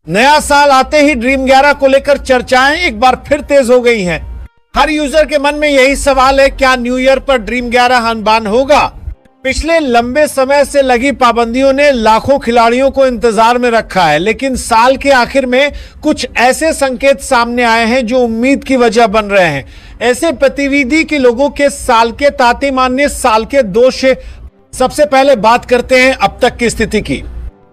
नया साल आते ही ड्रीम 11 को लेकर चर्चाएं एक बार फिर तेज हो गई हैं। हर यूजर के मन में यही सवाल है, क्या न्यू ईयर पर ड्रीम 11 अनबान होगा? पिछले लंबे समय से लगी पाबंदियों ने लाखों खिलाड़ियों को इंतजार में रखा है, लेकिन साल के आखिर में कुछ ऐसे संकेत सामने आए हैं जो उम्मीद की वजह बन रहे हैं। ऐसे प्रतिविधि के लोगों के साल के तातीमान्य साल के दोष। सबसे पहले बात करते हैं अब तक की स्थिति की।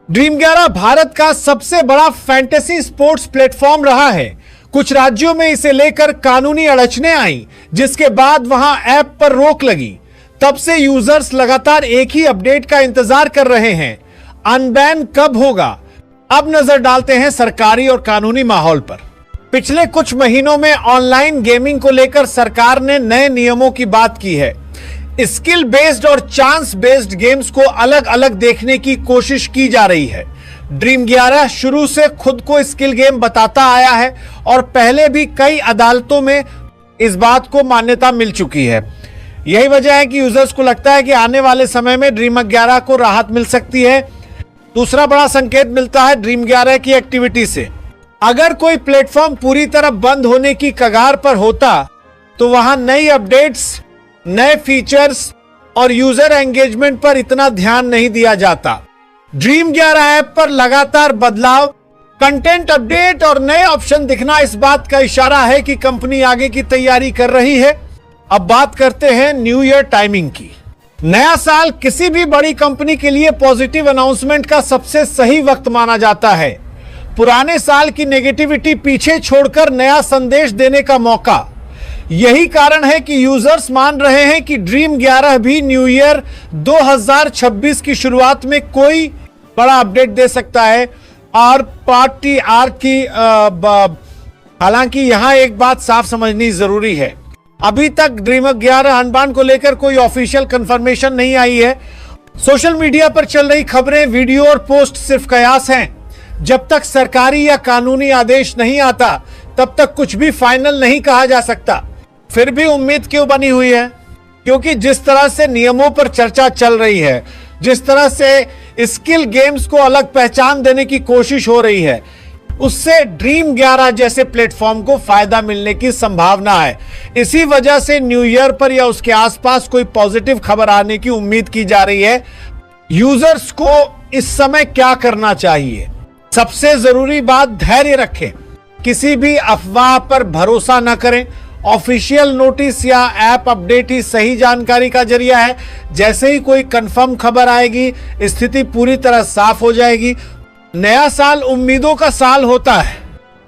ड्रीम 11 भारत का सबसे बड़ा फैंटेसी स्पोर्ट्स प्लेटफॉर्म रहा है। कुछ राज्यों में इसे लेकर कानूनी अड़चने आई, जिसके बाद वहां ऐप पर रोक लगी। तब से यूजर्स लगातार एक ही अपडेट का इंतजार कर रहे हैं, अनबैन कब होगा। अब नजर डालते हैं सरकारी और कानूनी माहौल पर। पिछले कुछ महीनों में ऑनलाइन गेमिंग को लेकर सरकार ने नए नियमों की बात की है। स्किल बेस्ड और चांस बेस्ड गेम्स को अलग अलग देखने की कोशिश की जा रही है। ड्रीम 11 शुरू से खुद को स्किल गेम बताता आया है और पहले भी कई अदालतों में इस बात को मान्यता मिल चुकी है। यही वजह है कि यूजर्स को लगता है कि आने वाले समय में ड्रीम 11 को राहत मिल सकती है। दूसरा बड़ा संकेत मिलता है ड्रीम 11 की एक्टिविटी से। अगर कोई प्लेटफॉर्म पूरी तरह बंद होने की कगार पर होता तो वहां नई अपडेट्स, नए फीचर्स और यूजर एंगेजमेंट पर इतना ध्यान नहीं दिया जाता। ड्रीम 11 ऐप पर लगातार बदलाव, कंटेंट अपडेट और नए ऑप्शन दिखना इस बात का इशारा है कि कंपनी आगे की तैयारी कर रही है। अब बात करते हैं न्यू ईयर टाइमिंग की। नया साल किसी भी बड़ी कंपनी के लिए पॉजिटिव अनाउंसमेंट का सबसे सही वक्त माना जाता है। पुराने साल की नेगेटिविटी पीछे छोड़कर नया संदेश देने का मौका। यही कारण है कि यूजर्स मान रहे हैं कि ड्रीम 11 भी न्यू ईयर 2026 की शुरुआत में कोई बड़ा अपडेट दे सकता है। और पार्टी आर की हालांकि यहां एक बात साफ समझनी जरूरी है, अभी तक ड्रीम 11 अनबान को लेकर कोई ऑफिशियल कंफर्मेशन नहीं आई है। सोशल मीडिया पर चल रही खबरें, वीडियो और पोस्ट सिर्फ कयास हैं। जब तक सरकारी या कानूनी आदेश नहीं आता तब तक कुछ भी फाइनल नहीं कहा जा सकता। फिर भी उम्मीद क्यों बनी हुई है? क्योंकि जिस तरह से नियमों पर चर्चा चल रही है, जिस तरह से स्किल गेम्स को अलग पहचान देने की कोशिश हो रही है, उससे ड्रीम 11 जैसे प्लेटफॉर्म को फायदा मिलने की संभावना है। इसी वजह से न्यू ईयर पर या उसके आसपास कोई पॉजिटिव खबर आने की उम्मीद की जा रही है। यूजर्स को इस समय क्या करना चाहिए? सबसे जरूरी बात, धैर्य रखें। किसी भी अफवाह पर भरोसा न करें। ऑफिशियल नोटिस या ऐप अपडेट ही सही जानकारी का जरिया है। जैसे ही कोई कंफर्म खबर आएगी, स्थिति पूरी तरह साफ हो जाएगी। नया साल उम्मीदों का साल होता है।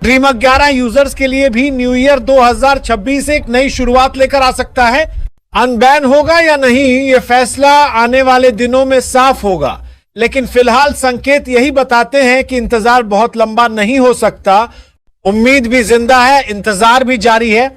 ड्रीम 11 यूजर्स के लिए भी न्यू ईयर 2026 एक नई शुरुआत लेकर आ सकता है। अनबैन होगा या नहीं, यह फैसला आने वाले दिनों में साफ होगा, लेकिन फिलहाल संकेत यही बताते हैं कि इंतजार बहुत लंबा नहीं हो सकता। उम्मीद भी जिंदा है, इंतजार भी जारी है।